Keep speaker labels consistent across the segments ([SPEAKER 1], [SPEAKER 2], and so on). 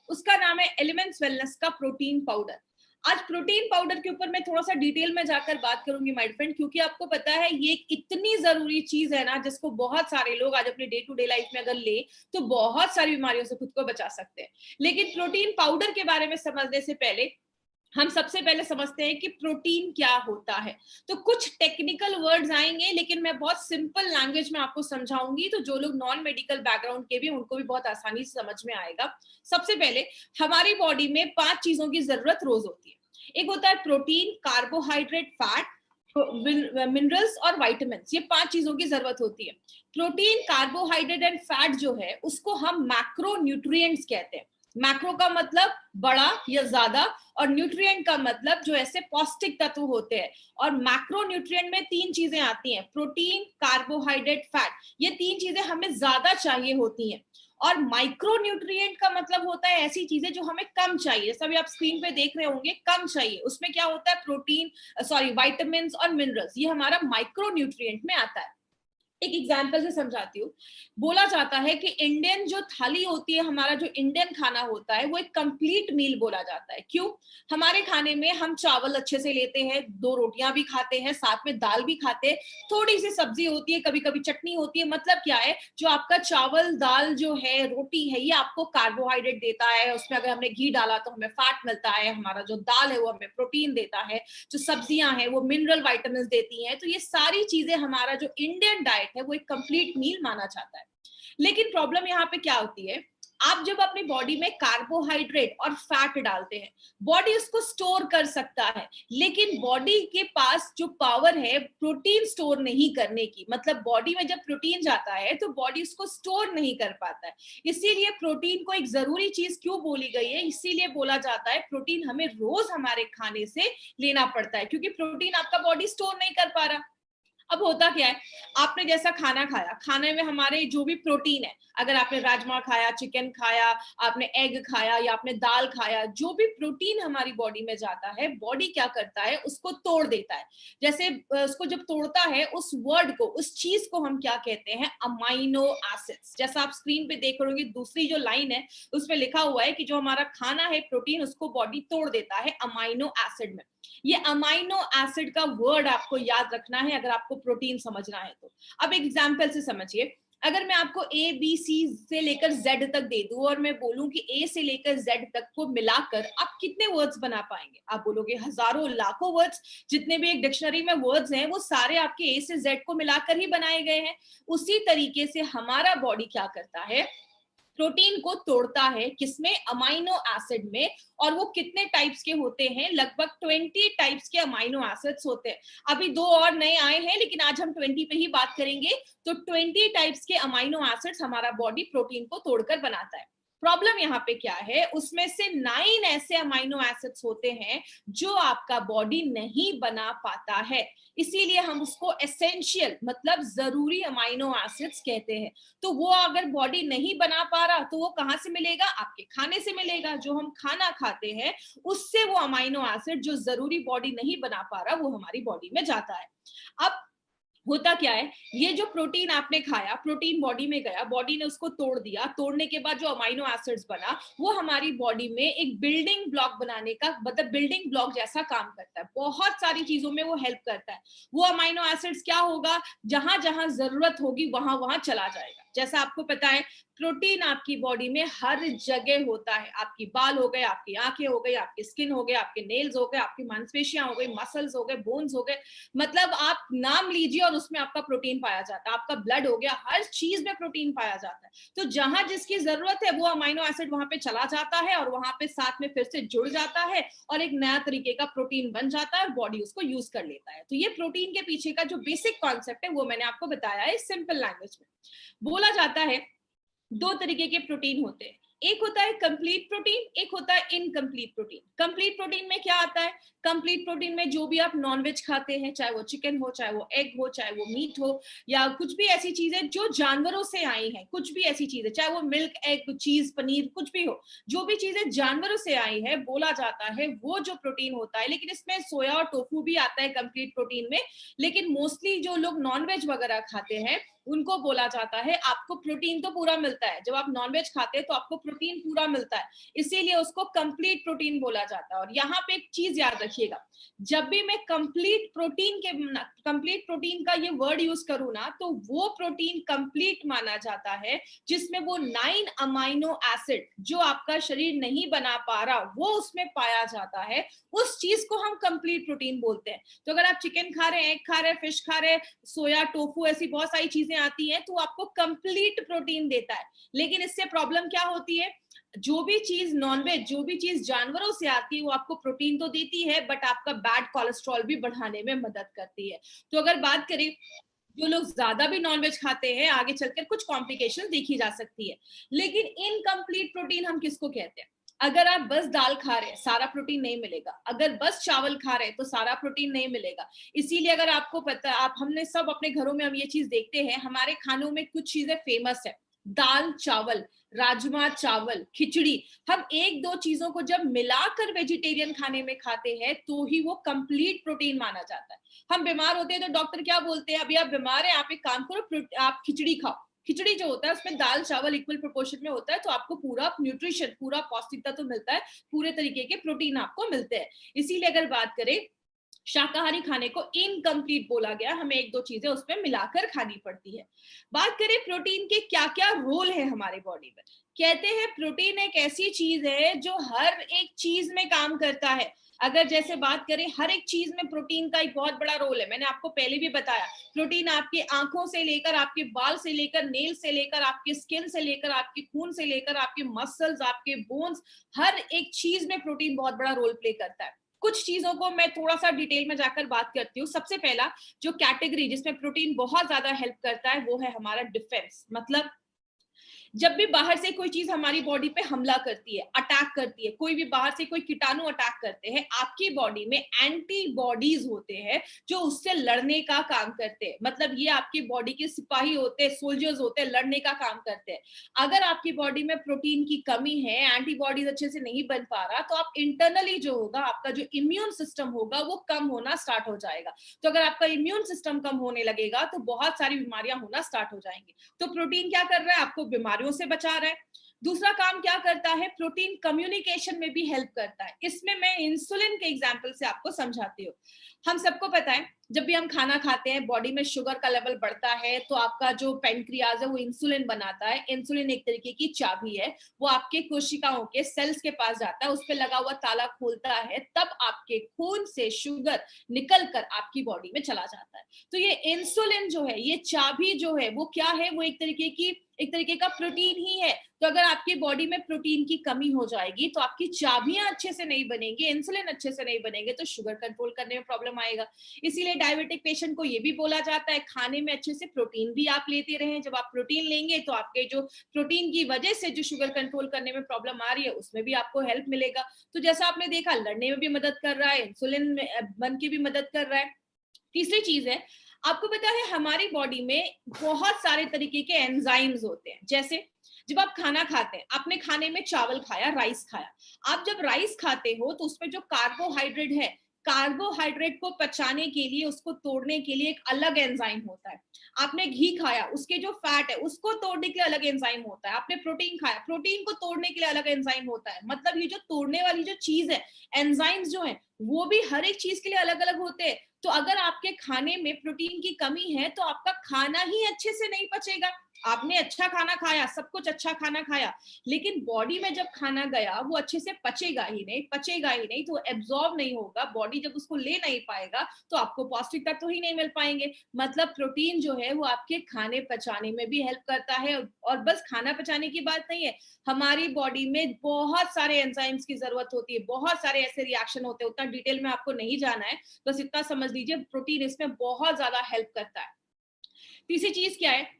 [SPEAKER 1] उसका नाम है एलिमेंट्स वेलनेस का प्रोटीन पाउडर। आज प्रोटीन पाउडर के ऊपर मैं थोड़ा सा डिटेल में जाकर बात करूंगी माय फ्रेंड, क्योंकि आपको पता है ये एक इतनी जरूरी चीज है ना, जिसको बहुत सारे लोग आज अपने डे टू डे लाइफ में अगर ले तो बहुत सारी बीमारियों से खुद को बचा सकते हैं। लेकिन प्रोटीन पाउडर के बारे में समझने से पहले हम सबसे पहले समझते हैं कि प्रोटीन क्या होता है। तो कुछ टेक्निकल वर्ड्स आएंगे, लेकिन मैं बहुत सिंपल लैंग्वेज में आपको समझाऊंगी, तो जो लोग नॉन मेडिकल बैकग्राउंड के भी उनको भी बहुत आसानी से समझ में आएगा। सबसे पहले हमारी बॉडी में 5 चीजों की जरूरत रोज होती है। एक होता है प्रोटीन, कार्बोहाइड्रेट, फैट, मिनरल्स और विटामिन्स। ये 5 चीजों की जरूरत होती है। प्रोटीन, कार्बोहाइड्रेट एंड फैट जो है उसको हम मैक्रो न्यूट्रिएंट्स कहते हैं। मैक्रो का मतलब बड़ा या ज्यादा, और न्यूट्रिएंट का मतलब जो ऐसे पौष्टिक तत्व होते हैं। और मैक्रो न्यूट्रिएंट में 3 चीजें आती हैं, प्रोटीन, कार्बोहाइड्रेट, फैट। ये 3 चीजें हमें ज्यादा चाहिए होती हैं। और माइक्रो न्यूट्रिएंट का मतलब होता है ऐसी चीजें जो हमें कम चाहिए, जैसा भी आप स्क्रीन पे देख रहे होंगे, कम चाहिए। उसमें क्या होता है, प्रोटीन, विटामिन और मिनरल्स, ये हमारा माइक्रो न्यूट्रिएंट में आता है। एक एग्जाम्पल से समझाती हूँ। बोला जाता है कि इंडियन जो थाली होती है, हमारा जो इंडियन खाना होता है, वो एक कंप्लीट मील बोला जाता है। क्यों? हमारे खाने में हम चावल अच्छे से लेते हैं, 2 रोटियां भी खाते हैं, साथ में दाल भी खाते हैं, थोड़ी सी सब्जी होती है, कभी कभी चटनी होती है। मतलब क्या है, जो आपका चावल, दाल जो है, रोटी है, ये आपको कार्बोहाइड्रेट देता है। उसमें अगर हमने घी डाला तो हमें फैट मिलता है। हमारा जो दाल है वो हमें प्रोटीन देता है। जो सब्जियां हैं वो मिनरल विटामिन देती हैं। तो ये सारी चीजें, हमारा जो इंडियन डाइट है वो एक कंप्लीट मील माना जाता है। लेकिन प्रॉब्लम यहाँ पे क्या होती है, आप जब अपनी बॉडी में कार्बोहाइड्रेट और फैट डालते हैं, बॉडी उसको स्टोर कर सकता है, लेकिन बॉडी के पास जो पावर है प्रोटीन स्टोर नहीं करने की, मतलब बॉडी में जब प्रोटीन जाता है तो बॉडी उसको स्टोर नहीं कर पाता है। इसीलिए प्रोटीन को एक जरूरी चीज क्यों बोली गई है, इसीलिए बोला जाता है प्रोटीन हमें रोज हमारे खाने से लेना पड़ता है, क्योंकि प्रोटीन आपका बॉडी स्टोर नहीं कर पा रहा। अब होता क्या है, आपने जैसा खाना खाया, खाने में हमारे जो भी प्रोटीन है, अगर आपने राजमा खाया, चिकन खाया, आपने एग खाया या आपने दाल खाया, जो भी प्रोटीन हमारी बॉडी में जाता है, बॉडी क्या करता है, उसको तोड़ देता है। जैसे उसको जब तोड़ता है, उस वर्ड को, उस चीज को हम क्या कहते हैं, अमाइनो एसिड्स। जैसा आप स्क्रीन पे देख रहे हो, दूसरी जो लाइन है उसमें लिखा हुआ है कि जो हमारा खाना है प्रोटीन, उसको बॉडी तोड़ देता है अमाइनो एसिड में। ये अमाइनो एसिड का वर्ड आपको याद रखना है अगर आपको प्रोटीन समझना है तो। अब एग्जांपल से समझिए, अगर मैं आपको ए बी सी से लेकर जेड तक दे दूं और मैं बोलूं कि ए से लेकर जेड तक को मिलाकर आप कितने वर्ड्स बना पाएंगे? आप बोलोगे हजारों लाखों वर्ड्स। जितने भी एक डिक्शनरी में वर्ड्स हैं वो सारे आपके ए से जेड को मिलाकर ही बनाए गए हैं। उसी तरीके से हमारा बॉडी क्या करता है, प्रोटीन को तोड़ता है, किसमें, अमाइनो एसिड में। और वो कितने टाइप्स के होते हैं, लगभग 20 टाइप्स के अमाइनो एसिड्स होते हैं। अभी 2 और नए आए हैं, लेकिन आज हम 20 पे ही बात करेंगे। तो 20 टाइप्स के अमाइनो एसिड्स हमारा बॉडी प्रोटीन को तोड़कर बनाता है। प्रॉब्लम यहाँ पे क्या है, उसमें से 9 ऐसे अमाइनो एसिड्स होते हैं जो आपका बॉडी नहीं बना पाता है। इसीलिए हम उसको एसेंशियल, मतलब जरूरी अमाइनो एसिड्स कहते हैं। तो वो अगर बॉडी नहीं बना पा रहा तो वो कहाँ से मिलेगा, आपके खाने से मिलेगा। जो हम खाना खाते हैं उससे वो अमाइनो एसिड जो जरूरी बॉडी नहीं बना पा रहा वो हमारी बॉडी में जाता है। अब होता क्या है, ये जो प्रोटीन आपने खाया, प्रोटीन बॉडी में गया, बॉडी ने उसको तोड़ दिया, तोड़ने के बाद जो अमाइनो एसिड्स बना वो हमारी बॉडी में एक बिल्डिंग ब्लॉक बनाने का, मतलब बिल्डिंग ब्लॉक जैसा काम करता है। बहुत सारी चीजों में वो हेल्प करता है। वो अमाइनो एसिड्स क्या होगा, जहां जहां जरूरत होगी वहां वहां चला जाएगा। जैसा आपको पता है, प्रोटीन आपकी बॉडी में हर जगह होता है। आपकी बाल हो गए, आपकी आंखें हो गई, आपकी स्किन हो गए, आपके नेल्स हो गए, आपकी मांसपेशियां हो गई, मसल्स हो गए, बोन्स हो गए, मतलब आप नाम लीजिए और उसमें आपका प्रोटीन पाया जाता है। आपका ब्लड हो गया, हर चीज में प्रोटीन पाया जाता है। तो जहां जिसकी जरूरत है वो अमाइनो एसिड वहां पे चला जाता है और वहां पे साथ में फिर से जुड़ जाता है और एक नया तरीके का प्रोटीन बन जाता है और बॉडी उसको यूज कर लेता है। तो ये प्रोटीन के पीछे का जो बेसिक कॉन्सेप्ट है वो मैंने आपको बताया है सिंपल लैंग्वेज में। बोला जाता है 2 तरीके के प्रोटीन होते हैं, एक होता है कंप्लीट प्रोटीन, एक होता है इनकम्प्लीट प्रोटीन। कंप्लीट प्रोटीन में क्या आता है, कंप्लीट प्रोटीन में जो भी आप नॉनवेज खाते हैं, चाहे वो चिकन हो, चाहे वो एग हो, चाहे वो मीट हो, या कुछ भी ऐसी चीजें जो जानवरों से आई हैं, कुछ भी ऐसी चीजें, चाहे वो मिल्क, एग, चीज, पनीर, कुछ भी हो, जो भी चीजें जानवरों से आई है, बोला जाता है वो जो प्रोटीन होता है। लेकिन इसमें सोया और टोफू भी आता है कंप्लीट प्रोटीन में। लेकिन मोस्टली जो लोग नॉनवेज वगैरह खाते हैं उनको बोला जाता है। आपको प्रोटीन तो पूरा मिलता है, जब आप नॉनवेज खाते हैं तो आपको प्रोटीन पूरा मिलता है, इसीलिए उसको कंप्लीट प्रोटीन बोला जाता है। और यहाँ पे एक चीज याद रखिएगा, जब भी मैं कंप्लीट प्रोटीन का ये वर्ड यूज करूँ ना, तो वो प्रोटीन कंप्लीट माना जाता है जिसमें वो 9 अमाइनो एसिड जो आपका शरीर नहीं बना पा रहा वो उसमें पाया जाता है, उस चीज को हम कंप्लीट प्रोटीन बोलते हैं। तो अगर आप चिकन खा रहे हैं, एग खा रहे हैं, फिश खा रहे हैं, सोया, टोफू, ऐसी बहुत सारी चीजें आती हैं, तो आपको कंप्लीट प्रोटीन देता है। लेकिन इससे प्रॉब्लम क्या होती है, जो भी चीज नॉनवेज, जो भी चीज जानवरों से आती है, वो आपको प्रोटीन तो देती है, बट आपका बैड कोलेस्ट्रॉल भी बढ़ाने में मदद करती है। तो अगर बात करें, जो लोग ज्यादा भी नॉनवेज खाते हैं, आगे चलकर कुछ कॉम्प्लिकेशन देखी जा सकती है। लेकिन इनकम्प्लीट प्रोटीन हम किसको कहते हैं? अगर आप बस दाल खा रहे हैं, सारा प्रोटीन नहीं मिलेगा। अगर बस चावल खा रहे हैं तो सारा प्रोटीन नहीं मिलेगा। इसीलिए अगर आपको पता, आप हमने सब अपने घरों में हम ये चीज देखते हैं, हमारे खानों में कुछ चीजें फेमस है, दाल चावल, राजमा चावल, खिचड़ी। हम एक दो चीजों को जब मिलाकर वेजिटेरियन खाने में खाते हैं तो ही वो कंप्लीट प्रोटीन माना जाता है। हम बीमार होते हैं तो डॉक्टर क्या बोलते हैं, अभी आप बीमार हैं, आप एक काम करो, आप खिचड़ी खाओ। खिचड़ी जो होता है उसमें दाल चावल इक्वल प्रोपोर्शन में होता है, तो आपको पूरा न्यूट्रिशन, पूरा पौष्टिकता तो मिलता है, पूरे तरीके के प्रोटीन आपको मिलते हैं। इसीलिए अगर बात करें, शाकाहारी खाने को इनकम्प्लीट बोला गया, हमें एक दो चीजें उसमें मिलाकर खानी पड़ती है। बात करें प्रोटीन के क्या क्या रोल है हमारे बॉडी में, कहते हैं प्रोटीन एक ऐसी चीज है जो हर एक चीज में काम करता है। अगर जैसे बात करें, हर एक चीज में प्रोटीन का एक बहुत बड़ा रोल है। मैंने आपको पहले भी बताया, प्रोटीन आपकी आंखों से लेकर, आपके बाल से लेकर, नेल से लेकर, आपके स्किन से लेकर, आपके खून से लेकर, आपके मसल्स, आपके बोन्स, हर एक चीज में प्रोटीन बहुत बड़ा रोल प्ले करता है। कुछ चीजों को मैं थोड़ा सा डिटेल में जाकर बात करती हूँ। सबसे पहला जो कैटेगरी जिसमें प्रोटीन बहुत ज्यादा हेल्प करता है वो है हमारा डिफेंस। मतलब जब भी बाहर से कोई चीज हमारी बॉडी पे हमला करती है, अटैक करती है, कोई भी बाहर से कोई कीटाणु अटैक करते हैं, आपकी बॉडी में एंटीबॉडीज होते हैं जो उससे लड़ने का काम करते हैं। मतलब ये आपकी बॉडी के सिपाही होते हैं, सोल्जर्स होते हैं, लड़ने का काम करते हैं। अगर आपकी बॉडी में प्रोटीन की कमी है, एंटीबॉडीज अच्छे से नहीं बन पा रहा, तो आप इंटरनली जो होगा, आपका जो इम्यून सिस्टम होगा वो कम होना स्टार्ट हो जाएगा। तो अगर आपका इम्यून सिस्टम कम होने लगेगा तो बहुत सारी बीमारियां होना स्टार्ट हो जाएंगी। तो प्रोटीन क्या कर रहा है, आपको बीमारियों से बचा रहा है। दूसरा काम क्या करता है, प्रोटीन कम्युनिकेशन में भी हेल्प करता है। इसमें मैं इंसुलिन के एग्जांपल से आपको समझाती हूँ। हम सबको पता है, जब भी हम खाना खाते हैं, बॉडी में शुगर का लेवल बढ़ता है, तो आपका जो पेनक्रियाज है वो इंसुलिन बनाता है। इंसुलिन एक तरीके की चाबी है, वो आपके कोशिकाओं के सेल्स के पास जाता है, उस पर लगा हुआ ताला खोलता है, तब आपके खून से शुगर निकल कर आपकी बॉडी में चला जाता है। तो ये इंसुलिन जो है, ये चाबी जो है, वो क्या है, वो एक तरीके का प्रोटीन ही है। तो अगर आपकी बॉडी में प्रोटीन की कमी हो जाएगी तो आपकी चाबियां अच्छे से नहीं बनेंगी, इंसुलिन अच्छे से नहीं बनेंगे, तो शुगर कंट्रोल करने में प्रॉब्लम आएगा। इसीलिए डायबिटिक पेशेंट को ये भी बोला जाता है, खाने में अच्छे से प्रोटीन भी आप लेते रहें। जब आप प्रोटीन लेंगे तो आपके जो प्रोटीन की वजह से जो शुगर कंट्रोल करने में प्रॉब्लम आ रही है, उसमें भी आपको हेल्प मिलेगा। तो जैसा आपने देखा, लड़ने में भी मदद कर रहा है, इंसुलिन बन के भी मदद कर रहा है। तीसरी चीज है, आपको पता है हमारी बॉडी में बहुत सारे तरीके के एंजाइम्स होते हैं। जैसे जब आप खाना खाते हैं, आपने खाने में चावल खाया, राइस खाया, आप जब राइस खाते हो तो उसमें जो कार्बोहाइड्रेट है, कार्बोहाइड्रेट को पचाने के लिए, उसको तोड़ने के लिए एक अलग एंजाइम होता है। आपने घी खाया, उसके जो फैट है उसको तोड़ने के लिए अलग एंजाइम होता है। आपने प्रोटीन खाया, प्रोटीन को तोड़ने के लिए अलग एंजाइम होता है। मतलब ये जो तोड़ने वाली जो चीज है, एंजाइम्स जो है, वो भी हर एक चीज के लिए अलग अलग होते हैं। तो अगर आपके खाने में प्रोटीन की कमी है तो आपका खाना ही अच्छे से नहीं पचेगा। आपने अच्छा खाना खाया, सब कुछ अच्छा खाना खाया, लेकिन बॉडी में जब खाना गया वो अच्छे से पचेगा ही नहीं, तो एब्जॉर्ब नहीं होगा। बॉडी जब उसको ले नहीं पाएगा तो आपको पौष्टिक तत्व ही नहीं मिल पाएंगे। मतलब प्रोटीन जो है वो आपके खाने पचाने में भी हेल्प करता है। और बस खाना पचाने की बात नहीं है, हमारी बॉडी में बहुत सारे एंजाइम्स की जरूरत होती है, बहुत सारे ऐसे रिएक्शन होते हैं। उतना डिटेल में आपको नहीं जाना है, बस इतना समझ लीजिए, प्रोटीन इसमें बहुत ज्यादा हेल्प करता है। तीसरी चीज क्या है,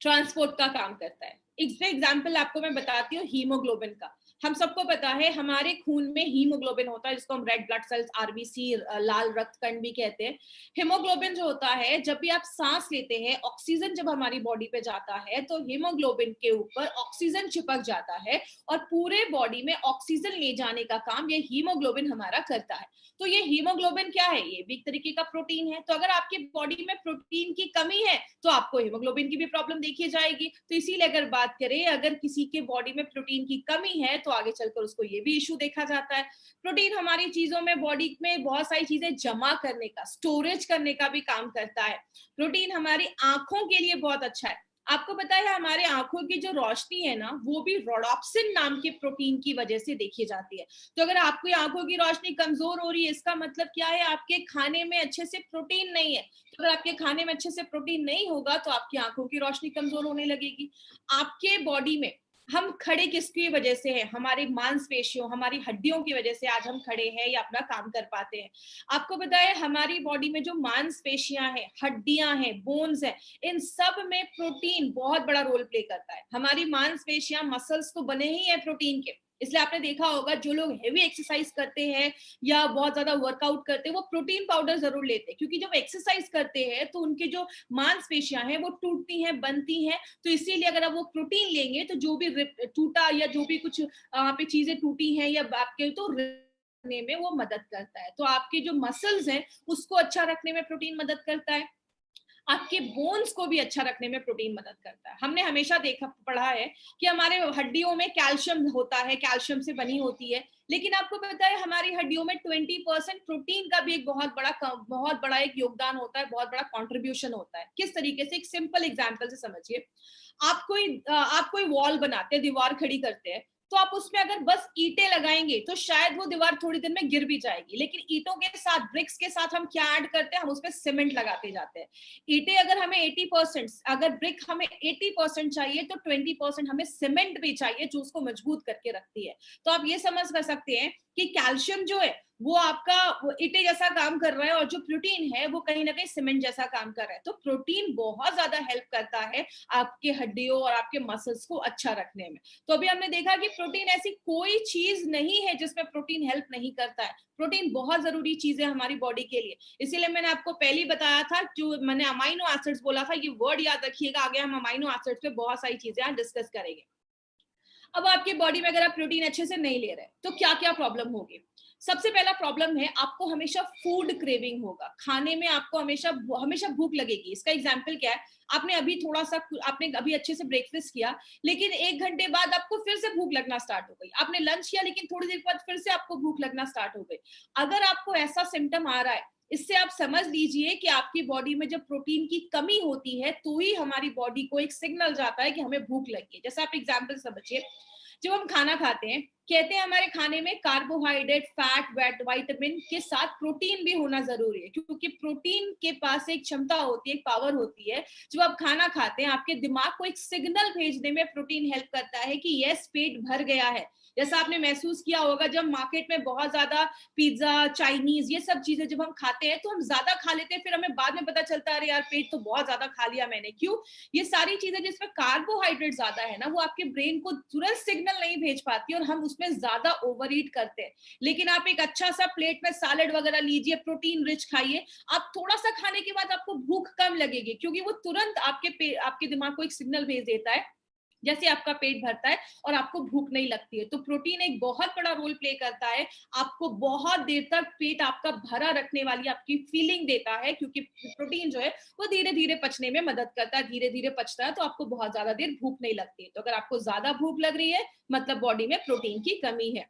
[SPEAKER 1] ट्रांसपोर्ट का काम करता है। इसमें एग्जाम्पल आपको मैं बताती हूँ हीमोग्लोबिन का। हम सबको पता है हमारे खून में हीमोग्लोबिन होता है, जिसको हम रेड ब्लड सेल्स, आरबीसी, लाल रक्त कण भी कहते हैं। हीमोग्लोबिन जो होता है, जब भी आप सांस लेते हैं, ऑक्सीजन जब हमारी बॉडी पे जाता है तो हीमोग्लोबिन के ऊपर ऑक्सीजन चिपक जाता है और पूरे बॉडी में ऑक्सीजन ले जाने का काम ये हीमोग्लोबिन हमारा करता है। तो ये हीमोग्लोबिन क्या है? ये भी एक तरीके का प्रोटीन है। तो अगर आपकी बॉडी में प्रोटीन की कमी है तो आपको हीमोग्लोबिन की भी प्रॉब्लम देखी जाएगी। तो इसीलिए अगर बात करें, अगर किसी के बॉडी में प्रोटीन की कमी है तो आगे चलकर उसको ये भी इशू देखा जाता है। प्रोटीन हमारी चीजों में, बॉडी में बहुत सारी चीजें जमा करने का, स्टोरेज करने का भी काम करता है। प्रोटीन हमारी आंखों के लिए बहुत अच्छा है। आपको पता है हमारे आंखों की जो रोशनी है ना, वो भी रोडॉप्सिन नाम के प्रोटीन की वजह से देखी जाती है। तो अगर आपकी आंखों की रोशनी कमजोर हो रही है, इसका मतलब क्या है? आपके खाने में अच्छे से प्रोटीन नहीं है। तो अगर आपके खाने में अच्छे से प्रोटीन नहीं होगा तो आपकी आंखों की रोशनी कमजोर होने लगेगी। आपके बॉडी में हम खड़े किसकी वजह से हैं? हमारी मांसपेशियों, हमारी हड्डियों की वजह से आज हम खड़े हैं या अपना काम कर पाते हैं। आपको पता है हमारी बॉडी में जो मांसपेशियां हैं, हड्डियां हैं, बोन्स हैं, इन सब में प्रोटीन बहुत बड़ा रोल प्ले करता है। हमारी मांसपेशियां, मसल्स तो बने ही हैं प्रोटीन के। इसलिए आपने देखा होगा जो लोग हेवी एक्सरसाइज करते हैं या बहुत ज्यादा वर्कआउट करते हैं, वो प्रोटीन पाउडर जरूर लेते हैं, क्योंकि जब एक्सरसाइज करते हैं तो उनके जो मांसपेशियां हैं वो टूटती हैं, बनती हैं। तो इसीलिए अगर आप वो प्रोटीन लेंगे तो जो भी टूटा या जो भी कुछ वहां पे चीजें टूटी हैं या आपके, तो रखने में वो मदद करता है। तो आपके जो मसल्स हैं उसको अच्छा रखने में प्रोटीन मदद करता है। आपके बोन्स को भी अच्छा रखने में प्रोटीन मदद करता है। हमने हमेशा देखा, पढ़ा है कि हमारे हड्डियों में कैल्शियम होता है, कैल्शियम से बनी होती है। लेकिन आपको पता है हमारी हड्डियों में 20% प्रोटीन का भी एक बहुत बड़ा एक योगदान होता है, बहुत बड़ा कंट्रीब्यूशन होता है। किस तरीके से? एक सिंपल एग्जांपल से समझिए। आप कोई वॉल बनाते हैं, दीवार खड़ी करते हैं, तो आप उसमें अगर बस ईंटें लगाएंगे तो शायद वो दीवार थोड़ी देर में गिर भी जाएगी। लेकिन ईंटों के साथ, ब्रिक्स के साथ हम क्या ऐड करते हैं? हम उसमें सीमेंट लगाते जाते हैं। ईंटें अगर हमें 80%, अगर ब्रिक हमें 80% चाहिए तो 20% हमें सीमेंट भी चाहिए, जो उसको मजबूत करके रखती है। तो आप ये समझ कर सकते हैं कि कैल्शियम जो है वो आपका ईंटे जैसा काम कर रहा है और जो प्रोटीन है वो कहीं ना कहीं सीमेंट जैसा काम कर रहा है। तो प्रोटीन बहुत ज्यादा हेल्प करता है आपके हड्डियों और आपके मसल्स को अच्छा रखने में। तो अभी हमने देखा कि प्रोटीन ऐसी कोई चीज नहीं है जिसमें प्रोटीन हेल्प नहीं करता है। प्रोटीन बहुत जरूरी चीज है हमारी बॉडी के लिए। इसीलिए मैंने आपको पहले ही बताया था, जो मैंने अमाइनो एसिड्स बोला था, ये वर्ड याद रखिएगा। आगे हम अमाइनो एसिड्स पे बहुत सारी चीजें आज डिस्कस करेंगे। अब आपकी बॉडी में अगर आप प्रोटीन अच्छे से नहीं ले रहे तो क्या क्या प्रॉब्लम होगी? सबसे पहला प्रॉब्लम है, आपको हमेशा फूड क्रेविंग होगा। खाने में आपको हमेशा हमेशा भूख लगेगी। इसका एग्जांपल क्या है? आपने अभी अच्छे से ब्रेकफास्ट किया, लेकिन 1 घंटे बाद आपको फिर से भूख लगना स्टार्ट हो गई। आपने लंच किया, लेकिन थोड़ी देर बाद फिर से आपको भूख लगना स्टार्ट हो गई। अगर आपको ऐसा सिम्टम आ रहा है, इससे आप समझ लीजिए कि आपकी बॉडी में जब प्रोटीन की कमी होती है तो ही हमारी बॉडी को एक सिग्नल जाता है कि हमें भूख लगी है। जैसे आप एग्जांपल समझिए, जब हम खाना खाते हैं, कहते हैं हमारे खाने में कार्बोहाइड्रेट, फैट, विटामिन के साथ प्रोटीन भी होना जरूरी है, क्योंकि प्रोटीन के पास एक क्षमता होती है, एक पावर होती है। जब आप खाना खाते हैं, आपके दिमाग को एक सिग्नल भेजने में प्रोटीन हेल्प करता है कि यस, पेट भर गया है। जैसा आपने महसूस किया होगा, जब मार्केट में बहुत ज्यादा पिज्जा, चाइनीज, ये सब चीजें जब हम खाते हैं तो हम ज्यादा खा लेते हैं, फिर हमें बाद में पता चलता है अरे यार, पेट तो बहुत ज्यादा खा लिया मैंने। क्यों? ये सारी चीजें जिसमें कार्बोहाइड्रेट ज्यादा है ना, वो आपके ब्रेन को तुरंत सिग्नल नहीं भेज पाती और हम उसमें ज्यादा ओवर ईट करते हैं। लेकिन आप एक अच्छा सा प्लेट में सैलेड वगैरह लीजिए, प्रोटीन रिच खाइए, आप थोड़ा सा खाने के बाद आपको भूख कम लगेगी, क्योंकि वो तुरंत आपके दिमाग को एक सिग्नल भेज देता है जैसे आपका पेट भरता है और आपको भूख नहीं लगती है। तो प्रोटीन एक बहुत बड़ा रोल प्ले करता है, आपको बहुत देर तक पेट आपका भरा रखने वाली आपकी फीलिंग देता है, क्योंकि प्रोटीन जो है वो धीरे धीरे पचने में मदद करता है, धीरे धीरे पचता है, तो आपको बहुत ज्यादा देर भूख नहीं लगती है। तो अगर आपको ज्यादा भूख लग रही है, मतलब बॉडी में प्रोटीन की कमी है।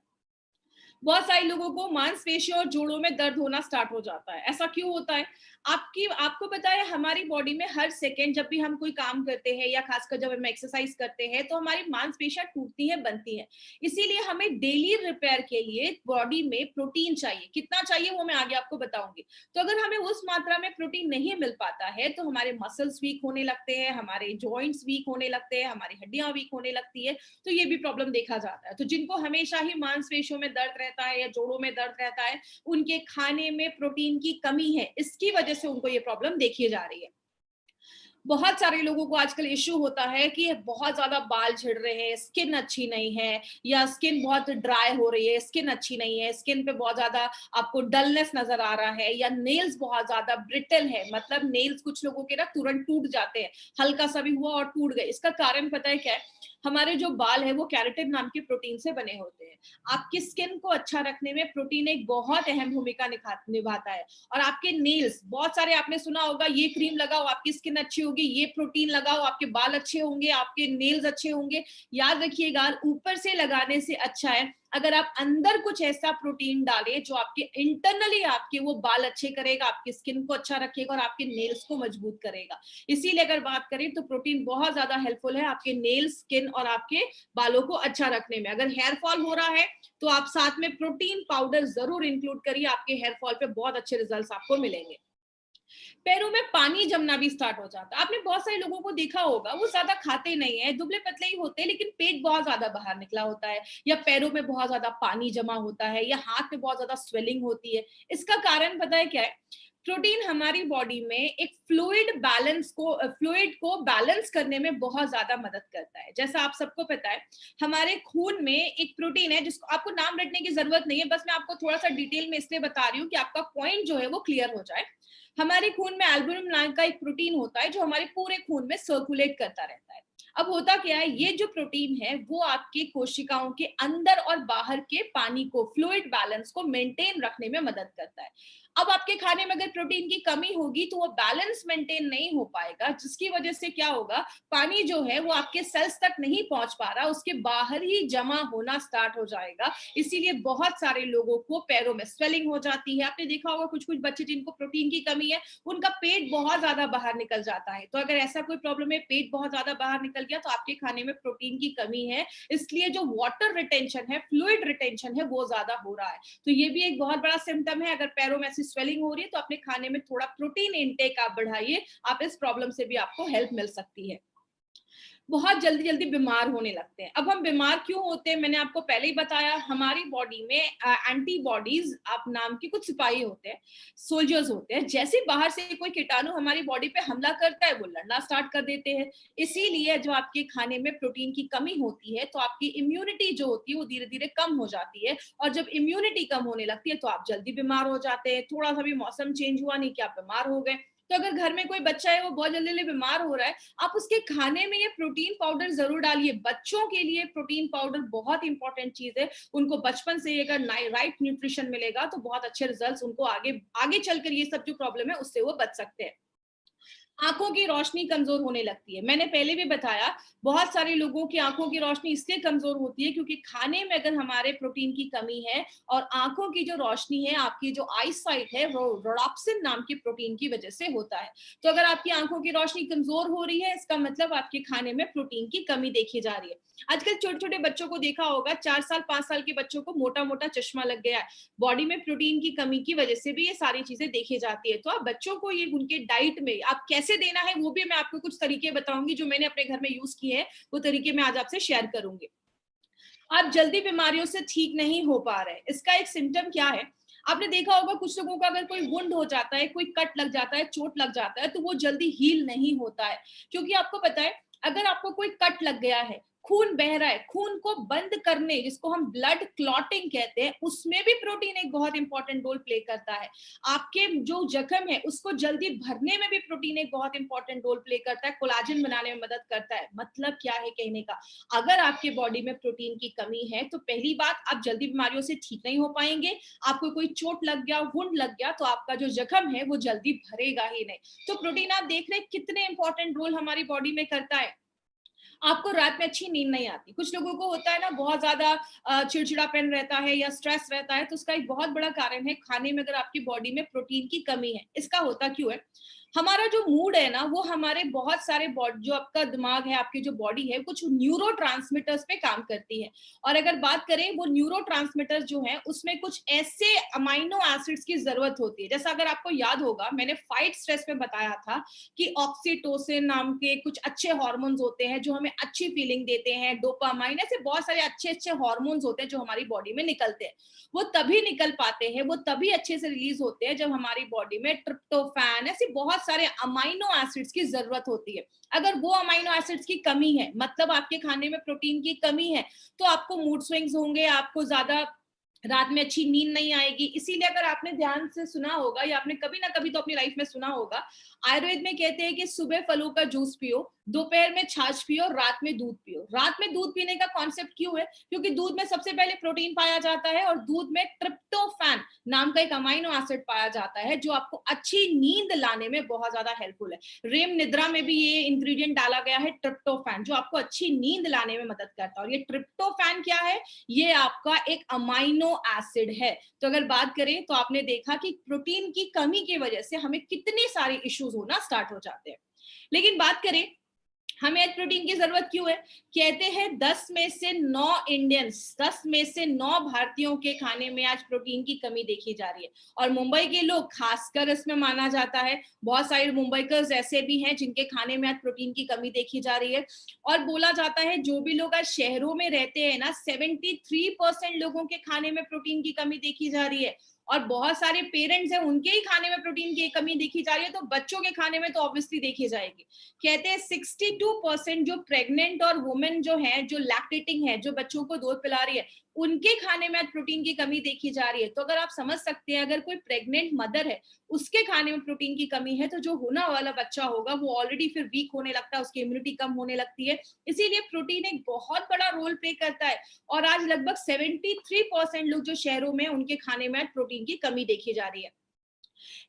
[SPEAKER 1] बहुत सारे लोगों को मांसपेशियों और जोड़ों में दर्द होना स्टार्ट हो जाता है। ऐसा क्यों होता है? आपको पता है हमारी बॉडी में हर सेकेंड जब भी हम कोई काम करते हैं या खासकर जब हम एक्सरसाइज करते हैं तो हमारी मांसपेशियां टूटती हैं, बनती हैं। इसीलिए हमें डेली रिपेयर के लिए बॉडी में प्रोटीन चाहिए। कितना चाहिए वो मैं आगे आपको बताऊंगी। तो अगर हमें उस मात्रा में प्रोटीन नहीं मिल पाता है तो हमारे मसल्स वीक होने लगते हैं, हमारे जॉइंट्स वीक होने लगते हैं, हमारी हड्डियां वीक होने लगती है। तो ये भी प्रॉब्लम देखा जाता है। तो जिनको हमेशा ही मांसपेशियों में दर्द रहता है या जोड़ों में दर्द रहता है, उनके खाने में प्रोटीन की कमी है, इसकी वजह से उनको ये प्रॉब्लम देखी जा रही है। बहुत सारे लोगों को आजकल इश्यू होता है कि बहुत ज्यादा बाल झड़ रहे हैं, स्किन अच्छी नहीं है, या स्किन बहुत ड्राई हो रही है, स्किन अच्छी नहीं है, स्किन पे बहुत ज्यादा आपको डलनेस नजर आ रहा है, या नेल्स बहुत ज्यादा ब्रिटल है, मतलब नेल्स कुछ लोगों के ना तुरंत टूट जाते हैं, हल्का सा भी हुआ और टूट गए। इसका कारण पता है क्या है? हमारे जो बाल है वो कैराटिन नाम के प्रोटीन से बने होते हैं। आपकी स्किन को अच्छा रखने में प्रोटीन एक बहुत अहम भूमिका निभाता है। और आपके नेल्स, बहुत सारे आपने सुना होगा, ये क्रीम लगाओ आपकी स्किन अच्छी होगी, ये प्रोटीन लगाओ आपके बाल अच्छे होंगे, आपके नेल्स अच्छे होंगे। याद रखिएगा, ऊपर से लगाने से अच्छा है अगर आप अंदर कुछ ऐसा प्रोटीन डालें जो आपके इंटरनली आपके वो बाल अच्छे करेगा, आपकी स्किन को अच्छा रखेगा और आपके नेल्स को मजबूत करेगा। इसीलिए अगर बात करें तो प्रोटीन बहुत ज्यादा हेल्पफुल है आपके नेल्स, स्किन और आपके बालों को अच्छा रखने में। अगर हेयर फॉल हो रहा है तो आप साथ में प्रोटीन पाउडर जरूर इंक्लूड करिए, आपके हेयर फॉल पे बहुत अच्छे रिजल्ट्स आपको मिलेंगे। पैरों में पानी जमना भी स्टार्ट हो जाता है। आपने बहुत सारे लोगों को देखा होगा, वो ज्यादा खाते नहीं है, दुबले पतले ही होते हैं, लेकिन पेट बहुत ज्यादा बाहर निकला होता है, या पैरों में बहुत ज्यादा पानी जमा होता है, या हाथ में बहुत ज्यादा स्वेलिंग होती है। इसका कारण पता है क्या है? प्रोटीन हमारी बॉडी में एक फ्लूइड को बैलेंस करने में बहुत ज्यादा मदद करता है। जैसा आप सबको पता है, हमारे खून में एक प्रोटीन है जिसको आपको नाम रटने की जरूरत नहीं है, बस मैं आपको थोड़ा सा डिटेल में इसलिए बता रही हूँ कि आपका पॉइंट जो है वो क्लियर हो जाए। हमारे खून में एल्बुमिन नाम का एक प्रोटीन होता है जो हमारे पूरे खून में सर्कुलेट करता रहता है। अब होता क्या है, ये जो प्रोटीन है वो आपके कोशिकाओं के अंदर और बाहर के पानी को, फ्लूइड बैलेंस को मेंटेन रखने में मदद करता है। अब आपके खाने में अगर प्रोटीन की कमी होगी तो वो बैलेंस मेंटेन नहीं हो पाएगा, जिसकी वजह से क्या होगा, पानी जो है वो आपके सेल्स तक नहीं पहुंच पा रहा, उसके बाहर ही जमा होना स्टार्ट हो जाएगा। इसीलिए बहुत सारे लोगों को पैरों में स्वेलिंग हो जाती है। आपने देखा होगा कुछ कुछ बच्चे जिनको प्रोटीन की कमी है, उनका पेट बहुत ज्यादा बाहर निकल जाता है। तो अगर ऐसा कोई प्रॉब्लम है, पेट बहुत ज्यादा बाहर निकल गया, तो आपके खाने में प्रोटीन की कमी है, इसलिए जो वाटर रिटेंशन है, फ्लूइड रिटेंशन है, वो ज्यादा हो रहा है। तो ये भी एक बहुत बड़ा सिम्टम है। अगर पैरों में ऐसी स्वेलिंग हो रही है तो अपने खाने में थोड़ा प्रोटीन इनटेक आप बढ़ाइए, आप इस प्रॉब्लम से भी आपको हेल्प मिल सकती है। बहुत जल्दी जल्दी बीमार होने लगते हैं। अब हम बीमार क्यों होते हैं, मैंने आपको पहले ही बताया, हमारी बॉडी में एंटीबॉडीज आप नाम के कुछ सिपाही होते हैं, सोल्जर्स होते हैं। जैसे बाहर से कोई कीटाणु हमारी बॉडी पे हमला करता है, वो लड़ना स्टार्ट कर देते हैं। इसीलिए जो आपके खाने में प्रोटीन की कमी होती है तो आपकी इम्यूनिटी जो होती है वो धीरे धीरे कम हो जाती है, और जब इम्यूनिटी कम होने लगती है तो आप जल्दी बीमार हो जाते हैं। थोड़ा सा भी मौसम चेंज हुआ नहीं कि आप बीमार हो गए। तो अगर घर में कोई बच्चा है वो बहुत जल्दी जल्दी बीमार हो रहा है, आप उसके खाने में ये प्रोटीन पाउडर जरूर डालिए। बच्चों के लिए प्रोटीन पाउडर बहुत इंपॉर्टेंट चीज है। उनको बचपन से अगर राइट न्यूट्रिशन मिलेगा तो बहुत अच्छे रिजल्ट्स उनको आगे आगे चलकर ये सब जो प्रॉब्लम है उससे वो बच सकते हैं। आंखों की रोशनी कमजोर होने लगती है। मैंने पहले भी बताया, बहुत सारे लोगों की आंखों की रोशनी इसलिए कमजोर होती है क्योंकि खाने में अगर हमारे प्रोटीन की कमी है, और आंखों की जो रोशनी है, आपकी जो आई साइट है, वो रोडाप्सिन नाम की प्रोटीन की वजह से होता है। तो अगर आपकी आंखों की रोशनी कमजोर हो रही है, इसका मतलब आपके खाने में प्रोटीन की कमी देखी जा रही है। आजकल छोटे छोटे बच्चों को देखा होगा, 4 साल 5 साल के बच्चों को मोटा मोटा चश्मा लग गया है। बॉडी में प्रोटीन की कमी की वजह से भी ये सारी चीजें देखी जाती है। तो आप बच्चों को ये उनके डाइट में आप कैसे देना है वो भी मैं आपको कुछ तरीके बताऊंगी जो मैंने अपने घर में यूज किए हैं, वो तरीके मैं आज आपसे शेयर करूंगी। आप जल्दी बीमारियों से ठीक नहीं हो पा रहे, इसका एक सिम्टम क्या है? आपने देखा होगा कुछ लोगों का अगर कोई वुंड हो जाता है, कोई कट लग जाता है, चोट लग जाता है, तो वो जल्दी हील नहीं होता है। क्योंकि आपको पता है, अगर आपको कोई कट लग गया है, खून बह रहा है, खून को बंद करने, जिसको हम ब्लड क्लॉटिंग कहते हैं, उसमें भी प्रोटीन एक बहुत इंपॉर्टेंट रोल प्ले करता है। आपके जो जख्म है उसको जल्दी भरने में भी प्रोटीन एक बहुत इंपॉर्टेंट रोल प्ले करता है, कोलाजन बनाने में मदद करता है। मतलब क्या है कहने का, अगर आपके बॉडी में प्रोटीन की कमी है तो पहली बात, आप जल्दी बीमारियों से ठीक नहीं हो पाएंगे। आपको कोई चोट लग गया, वुंड लग गया, तो आपका जो जख्म है वो जल्दी भरेगा ही नहीं। तो प्रोटीन आप देख रहे हैं कितने इंपॉर्टेंट रोल हमारी बॉडी में करता है। आपको रात में अच्छी नींद नहीं आती, कुछ लोगों को होता है ना, बहुत ज्यादा चिड़चिड़ापन रहता है या स्ट्रेस रहता है, तो उसका एक बहुत बड़ा कारण है खाने में अगर आपकी बॉडी में प्रोटीन की कमी है। इसका होता क्यों है, हमारा जो मूड है ना, वो हमारे बहुत सारे जो आपका दिमाग है, आपकी जो बॉडी है, कुछ न्यूरो पे काम करती है। और अगर बात करें, वो न्यूरो जो है उसमें कुछ ऐसे अमाइनो एसिड्स की जरूरत होती है। जैसा अगर आपको याद होगा, मैंने फाइट स्ट्रेस में बताया था कि ऑक्सीटोसिन नाम के कुछ अच्छे हार्मोन्स होते हैं जो हमें अच्छी फीलिंग देते हैं, डोपामाइन, ऐसे बहुत सारे अच्छे अच्छे हार्मोन्स होते हैं जो हमारी बॉडी में निकलते हैं। वो तभी निकल पाते हैं, वो तभी अच्छे से रिलीज होते हैं जब हमारी बॉडी में ट्रिप्टोफैन, ऐसी बहुत बहुत सारे अमाइनो एसिड्स की जरूरत होती है। अगर वो अमाइनो एसिड्स की कमी है, मतलब आपके खाने में प्रोटीन की कमी है, तो आपको मूड स्विंग्स होंगे, आपको ज्यादा रात में अच्छी नींद नहीं आएगी। इसीलिए अगर आपने ध्यान से सुना होगा या आपने कभी ना कभी तो अपनी लाइफ में सुना होगा, आयुर्वेद में कहते हैं कि सुबह फलों का जूस पियो, दोपहर में छाछ पियो, रात में दूध पियो। रात में दूध पीने का कॉन्सेप्ट क्यों है? क्योंकि दूध में सबसे पहले प्रोटीन पाया जाता है और दूध में ट्रिप्टोफैन नाम का एक अमाइनो एसिड पाया जाता है जो आपको अच्छी नींद लाने में बहुत ज्यादा हेल्पफुल है। रेम निद्रा में भी ये इंग्रेडिएंट डाला गया है ट्रिप्टोफैन, जो आपको अच्छी नींद लाने में मदद करता है। और ये ट्रिप्टोफैन क्या है? ये आपका एक अमाइनो एसिड है। तो अगर बात करें तो आपने देखा कि प्रोटीन की कमी की वजह से हमें कितने सारे इश्यूज होना स्टार्ट हो जाते हैं। लेकिन बात करें हमें आज प्रोटीन की जरूरत क्यों है? कहते हैं 10 में से 9 इंडियंस, 10 में से 9 भारतीयों के खाने में आज प्रोटीन की कमी देखी जा रही है। और मुंबई के लोग खासकर इसमें माना जाता है। बहुत सारे मुंबईकर्स ऐसे भी हैं जिनके खाने में आज प्रोटीन की कमी देखी जा रही है। और बोला जाता है जो भी लोग आज शहरों में रहते हैं ना, 73% लोगों के खाने में प्रोटीन की कमी देखी जा रही है। और बहुत सारे पेरेंट्स हैं, उनके ही खाने में प्रोटीन की कमी देखी जा रही है, तो बच्चों के खाने में तो ऑब्वियसली देखी जाएगी। कहते हैं 62% जो प्रेग्नेंट और वुमेन जो है, जो लैक्टेटिंग है, जो बच्चों को दूध पिला रही है, उनके खाने में आज प्रोटीन की कमी देखी जा रही है। तो अगर आप समझ सकते हैं, अगर कोई प्रेग्नेंट मदर है, उसके खाने में प्रोटीन की कमी है, तो जो होना वाला बच्चा होगा वो ऑलरेडी फिर वीक होने लगता है, उसकी इम्यूनिटी कम होने लगती है। इसीलिए प्रोटीन एक बहुत बड़ा रोल प्ले करता है। और आज लगभग 73% लोग जो शहरों में, उनके खाने में आज प्रोटीन की कमी देखी जा रही है।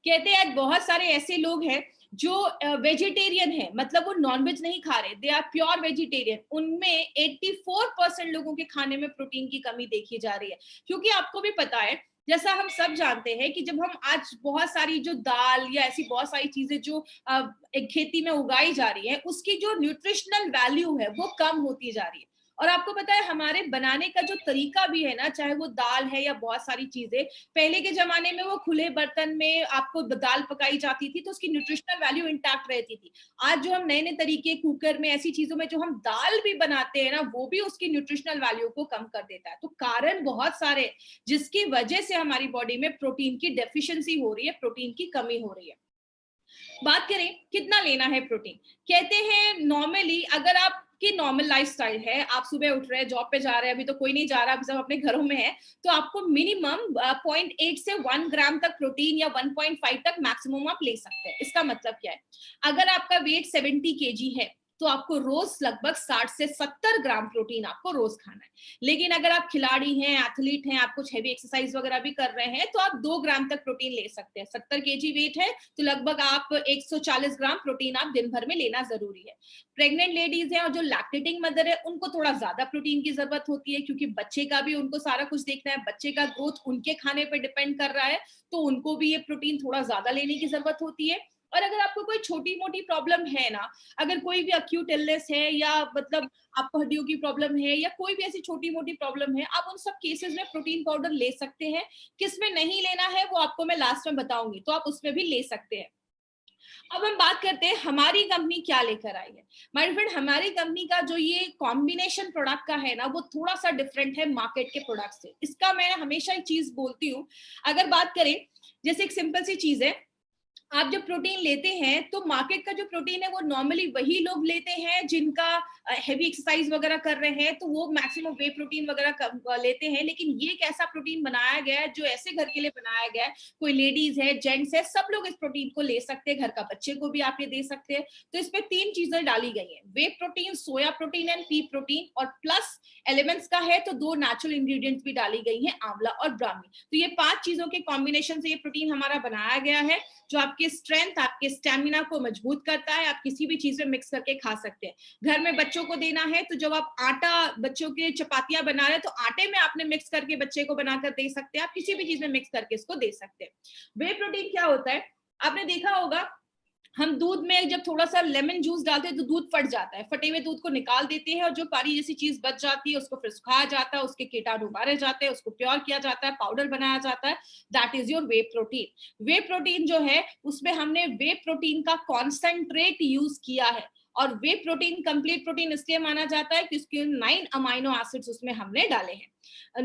[SPEAKER 1] कहते हैं आज बहुत सारे ऐसे लोग हैं जो वेजिटेरियन है, मतलब वो नॉनवेज नहीं खा रहे, दे आर प्योर वेजिटेरियन। उनमें 84% लोगों के खाने में प्रोटीन की कमी देखी जा रही है। क्योंकि आपको भी पता है, जैसा हम सब जानते हैं कि जब हम आज बहुत सारी जो दाल या ऐसी बहुत सारी चीजें जो एक खेती में उगाई जा रही है, उसकी जो न्यूट्रिशनल वैल्यू है वो कम होती जा रही है। और आपको पता है हमारे बनाने का जो तरीका भी है ना, चाहे वो दाल है या बहुत सारी चीजें, पहले के जमाने में वो खुले बर्तन में आपको दाल पकाई जाती थी, तो उसकी न्यूट्रिशनल वैल्यू इंटैक्ट रहती थी। आज जो हम नए नए तरीके, कुकर में, ऐसी चीजों में जो हम दाल भी बनाते हैं ना, वो भी उसकी न्यूट्रिशनल वैल्यू को कम कर देता है। तो कारण बहुत सारे, जिसकी वजह से हमारी बॉडी में प्रोटीन की डेफिशिएंसी हो रही है, प्रोटीन की कमी हो रही है। बात करें कितना लेना है प्रोटीन, कहते हैं नॉर्मली अगर आप की नॉर्मल लाइफस्टाइल है, आप सुबह उठ रहे हैं, जॉब पे जा रहे हैं, अभी तो कोई नहीं जा रहा, अभी सब अपने घरों में है, तो आपको मिनिमम 0.8 से 1 ग्राम तक प्रोटीन या 1.5 तक मैक्सिमम आप ले सकते हैं। इसका मतलब क्या है? अगर आपका वेट 70 केजी है तो आपको रोज लगभग 60 से 70 ग्राम प्रोटीन आपको रोज खाना है। लेकिन अगर आप खिलाड़ी हैं, एथलीट हैं, आप कुछ हैवी एक्सरसाइज वगैरह भी कर रहे हैं, तो आप 2 ग्राम तक प्रोटीन ले सकते हैं। 70 केजी वेट है तो लगभग आप 140 ग्राम प्रोटीन आप दिन भर में लेना जरूरी है। प्रेग्नेंट लेडीज हैं और जो लैक्टेटिंग मदर है, उनको थोड़ा ज्यादा प्रोटीन की जरूरत होती है, क्योंकि बच्चे का भी उनको सारा कुछ देखना है, बच्चे का ग्रोथ उनके खाने पर डिपेंड कर रहा है, तो उनको भी ये प्रोटीन थोड़ा ज्यादा लेने की जरूरत होती है। और अगर आपको कोई छोटी मोटी प्रॉब्लम है ना, अगर कोई भी अक्यूट इलनेस है या मतलब आपको हड्डियों की प्रॉब्लम है या कोई भी ऐसी छोटी मोटी प्रॉब्लम है, आप उन सब केसेस में प्रोटीन पाउडर ले सकते हैं। किसमें नहीं लेना है वो आपको मैं लास्ट में बताऊंगी, तो आप उसमें भी ले सकते हैं। अब हम बात करते हैं हमारी कंपनी क्या लेकर आई है। माय फ्रेंड, हमारी कंपनी का जो ये कॉम्बिनेशन प्रोडक्ट का है ना, वो थोड़ा सा डिफरेंट है मार्केट के प्रोडक्ट से। इसका मैं हमेशा एक चीज बोलती हूँ, अगर बात करें, जैसे एक सिंपल सी चीज है, आप जब प्रोटीन लेते हैं तो मार्केट का जो प्रोटीन है वो नॉर्मली वही लोग लेते हैं जिनका हैवी एक्सरसाइज वगैरह कर रहे हैं, तो वो मैक्सिमम वे प्रोटीन वगैरह लेते हैं। लेकिन ये एक ऐसा प्रोटीन बनाया गया है जो ऐसे घर के लिए बनाया गया है, कोई लेडीज है, जेंट्स है, सब लोग इस प्रोटीन को ले सकते हैं, घर का बच्चे को भी आप ये दे सकते हैं। तो इसमें 3 चीजें डाली गई हैं, whey protein, soya protein and pea protein, और प्लस एलिमेंट्स का है तो 2 नेचुरल इंग्रेडिएंट्स भी डाली गई हैं, आंवला और ब्राह्मी। तो ये 5 चीजों के कॉम्बिनेशन से ये प्रोटीन हमारा बनाया गया है, जो आपके स्ट्रेंथ, आपके स्टेमिना को मजबूत करता है। आप किसी भी चीज में मिक्स करके खा सकते हैं। घर में बच्चों को देना है तो जब आप आटा, बच्चों के चपातियां बना रहे हैं, तो आटे में आपने मिक्स करके बच्चे को बनाकर दे सकते हैं। आप किसी भी चीज में मिक्स करके इसको दे सकते हैं। वे प्रोटीन क्या होता है, आपने देखा होगा, हम दूध में जब थोड़ा सा लेमन जूस डालते हैं तो दूध फट जाता है, फटे हुए दूध को निकाल देते हैं और जो पानी जैसी चीज बच जाती है उसको फिर सुखाया जाता है, उसके कीटाणु मारे जाते हैं, उसको प्योर किया जाता है, पाउडर बनाया जाता है, that is your way protein. Way protein जो है उसमें हमने वे प्रोटीन का कॉन्सेंट्रेट यूज किया है। और वे प्रोटीन कंप्लीट प्रोटीन इसलिए माना जाता है कि उसके 9 अमाइनो एसिड्स उसमें हमने डाले हैं।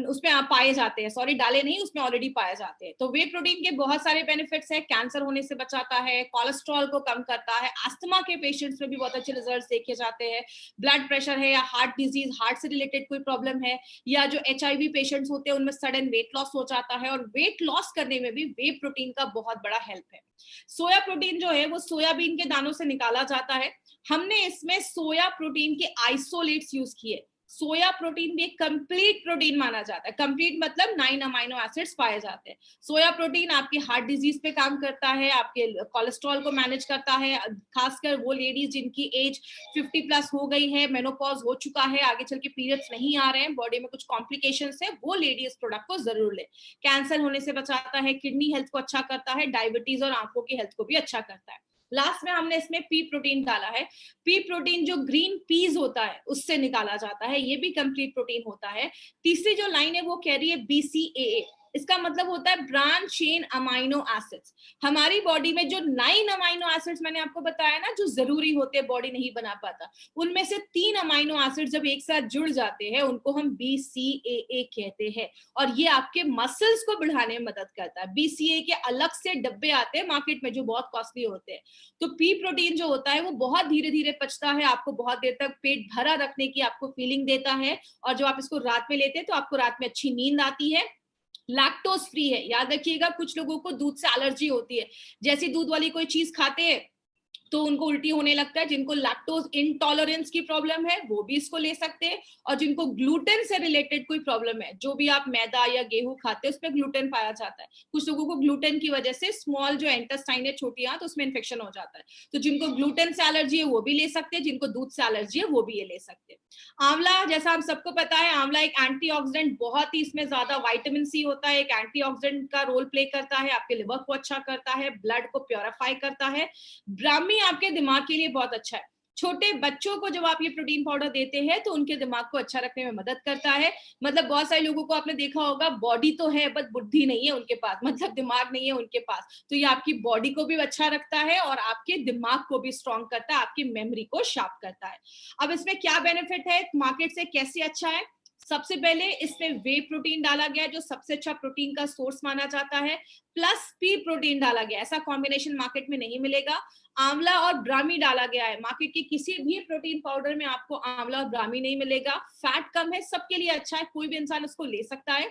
[SPEAKER 1] उसमें आप पाए जाते हैं, सॉरी डाले नहीं, उसमें ऑलरेडी पाए जाते हैं। तो वे प्रोटीन के बहुत सारे बेनिफिट्स हैं, कैंसर होने से बचाता है, कोलेस्ट्रॉल को कम करता है, अस्थमा के पेशेंट्स में भी बहुत अच्छे रिजल्ट देखे जाते हैं, ब्लड प्रेशर है या हार्ट डिजीज, हार्ट से रिलेटेड कोई प्रॉब्लम है, या जो HIV पेशेंट्स होते हैं उनमें सडन वेट लॉस हो जाता है, और वेट लॉस करने में भी वे प्रोटीन का बहुत बड़ा हेल्प है। सोया प्रोटीन जो है वो सोयाबीन के दानों से निकाला जाता है। हमने इसमें सोया प्रोटीन के आइसोलेट्स यूज किए। सोया प्रोटीन भी एक कंप्लीट प्रोटीन माना जाता है। कंप्लीट मतलब 9 अमाइनो एसिड्स पाए जाते हैं। सोया प्रोटीन आपके हार्ट डिजीज पे काम करता है, आपके कोलेस्ट्रॉल को मैनेज करता है, खासकर वो लेडीज जिनकी एज 50 प्लस हो गई है, मेनोपॉज हो चुका है, आगे चल के पीरियड्स नहीं आ रहे हैं, बॉडी में कुछ कॉम्प्लिकेशंस है, वो लेडी इस प्रोडक्ट को जरूर ले। कैंसर होने से बचाता है, किडनी हेल्थ को अच्छा करता है, डायबिटीज और आंखों की हेल्थ को भी अच्छा करता है। लास्ट में हमने इसमें पी प्रोटीन डाला है। पी प्रोटीन जो ग्रीन पीज होता है उससे निकाला जाता है, ये भी कंप्लीट प्रोटीन होता है। तीसरी जो लाइन है वो कह रही है BCAA, इसका मतलब होता है ब्रांच चेन अमाइनो एसिड्स। हमारी बॉडी में जो 9 अमाइनो एसिड्स मैंने आपको बताया ना जो जरूरी होते हैं, बॉडी नहीं बना पाता, उनमें से 3 अमाइनो एसिड्स जब एक साथ जुड़ जाते हैं उनको हम BCAA कहते हैं, और ये आपके मसल्स को बढ़ाने में मदद करता है। BCAA के अलग से डब्बे आते हैं मार्केट में जो बहुत कॉस्टली होते हैं। तो पी प्रोटीन जो होता है वो बहुत धीरे धीरे पचता है, आपको बहुत देर तक पेट भरा रखने की आपको फीलिंग देता है, और जब आप इसको रात में लेते हैं तो आपको रात में अच्छी नींद आती है। लैक्टोज फ्री है, याद रखिएगा कुछ लोगों को दूध से एलर्जी होती है, जैसी दूध वाली कोई चीज खाते हैं तो उनको उल्टी होने लगता है। जिनको लैक्टोज इंटॉलरेंस की प्रॉब्लम है वो भी इसको ले सकते हैं, और जिनको ग्लूटेन से रिलेटेड कोई प्रॉब्लम है, जो भी आप मैदा या गेहूं खाते हैं उसमें ग्लूटेन पाया जाता है, कुछ लोगों को ग्लूटेन की वजह से स्मॉल जो इंटेस्टाइन है, छोटी आंत, उसमें इन्फेक्शन हो जाता है, तो जिनको ग्लूटेन से एलर्जी है वो भी ले सकते हैं, जिनको दूध से एलर्जी है वो भी ये ले सकते हैं। आंवला, जैसा हम सबको पता है, आंवला एक एंटीऑक्सीडेंट, बहुत ही इसमें ज्यादा विटामिन सी होता है, एक एंटीऑक्सीडेंट का रोल प्ले करता है, आपके लिवर को अच्छा करता है, ब्लड को प्योरीफाई करता है। ब्राह्मी आपके दिमाग के लिए बहुत अच्छा है। छोटे बच्चों को जब आप ये प्रोटीन पाउडर देते हैं तो उनके दिमाग को अच्छा रखने में मदद करता है। मतलब बहुत सारे लोगों को आपने देखा होगा बॉडी तो है बट बुद्धि नहीं है उनके पास, मतलब दिमाग नहीं है उनके पास, तो ये आपकी बॉडी को भी अच्छा रखता है और आपके दिमाग को भी स्ट्रॉन्ग करता है, आपकी मेमोरी को शार्प करता है। अब इसमें क्या बेनिफिट है, मार्केट से कैसे अच्छा है? सबसे पहले इसमें वे प्रोटीन डाला गया जो सबसे अच्छा प्रोटीन का सोर्स माना जाता है, प्लस पी प्रोटीन डाला गया, ऐसा कॉम्बिनेशन मार्केट में नहीं मिलेगा। आंवला और ब्राह्मी डाला गया है, मार्केट के किसी भी प्रोटीन पाउडर में आपको आंवला और ब्राह्मी नहीं मिलेगा। फैट कम है, सबके लिए अच्छा है, कोई भी इंसान उसको ले सकता है।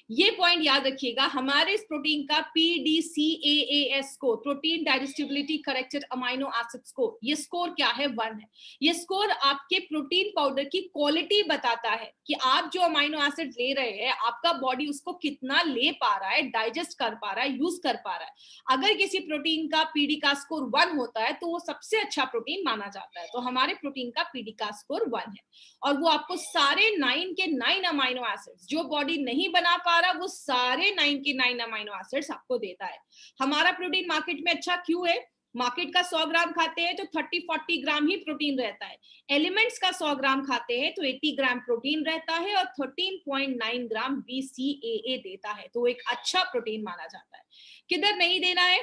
[SPEAKER 1] ये पॉइंट याद रखिएगा, हमारे इस प्रोटीन का PDCAAS score, protein digestibility corrected amino acid score, ये स्कोर क्या है? 1 है। ये स्कोर आपके प्रोटीन पाउडर की क्वालिटी बताता है कि आप जो अमाइनो एसिड ले रहे हैं आपका बॉडी उसको कितना ले पा रहा है, डाइजेस्ट कर पा रहा है, यूज कर पा रहा है। अगर किसी प्रोटीन का PD का स्कोर 1 होता है तो वो सबसे अच्छा प्रोटीन माना जाता है। तो हमारे प्रोटीन का PD का स्कोर 1 है, और वो आपको सारे 9 के 9 अमाइनो एसिड्स जो बॉडी नहीं बना पा रहा, वो सारे 9 के 9 अमाइनो एसिड्स आपको देता है। हमारा प्रोटीन मार्केट में अच्छा क्यों है? मार्केट का 100 ग्राम खाते हैं तो 30-40 ग्राम ही प्रोटीन रहता है। एलिमेंट्स का 100 ग्राम खाते हैं तो 80 ग्राम प्रोटीन रहता है और 13.9 ग्राम BCAA देता है, तो एक अच्छा प्रोटीन माना जाता है। किधर नहीं देना है?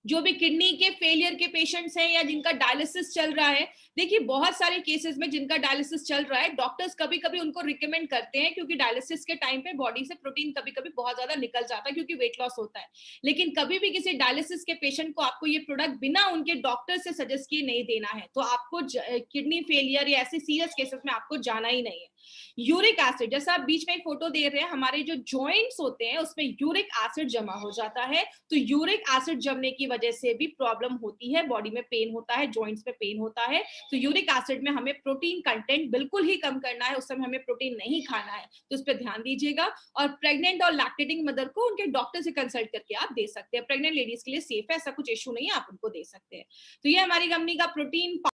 [SPEAKER 1] जो भी किडनी के फेलियर के पेशेंट्स हैं या जिनका डायलिसिस चल रहा है, देखिए बहुत सारे केसेस में जिनका डायलिसिस चल रहा है, डॉक्टर्स कभी कभी उनको रिकमेंड करते हैं, क्योंकि डायलिसिस के टाइम पे बॉडी से प्रोटीन कभी कभी बहुत ज्यादा निकल जाता है क्योंकि वेट लॉस होता है। लेकिन कभी भी किसी डायलिसिस के पेशेंट को आपको ये प्रोडक्ट बिना उनके डॉक्टर से सजेस्ट किए नहीं देना है। तो आपको किडनी फेलियर या ऐसे सीरियस केसेस में आपको जाना ही नहीं है। यूरिक एसिड, जैसा आप बीच में एक फोटो दे रहे हैं, हमारे जो जॉइंट्स होते हैं उसमें यूरिक एसिड जमा हो जाता है, तो यूरिक एसिड जमने की वजह से भी प्रॉब्लम होती है, बॉडी में पेन होता है, जॉइंट्स में पेन होता है। तो यूरिक एसिड में हमें प्रोटीन कंटेंट बिल्कुल ही कम करना है, उस समय हमें प्रोटीन नहीं खाना है, तो इस पर ध्यान दीजिएगा। और प्रेग्नेंट और लैक्टेटिंग मदर को उनके डॉक्टर से कंसल्ट करके आप दे सकते हैं। प्रेग्नेंट लेडीज के लिए सेफ है, ऐसा कुछ इशू नहीं है, आप उनको दे सकते हैं। तो ये हमारी कंपनी का प्रोटीन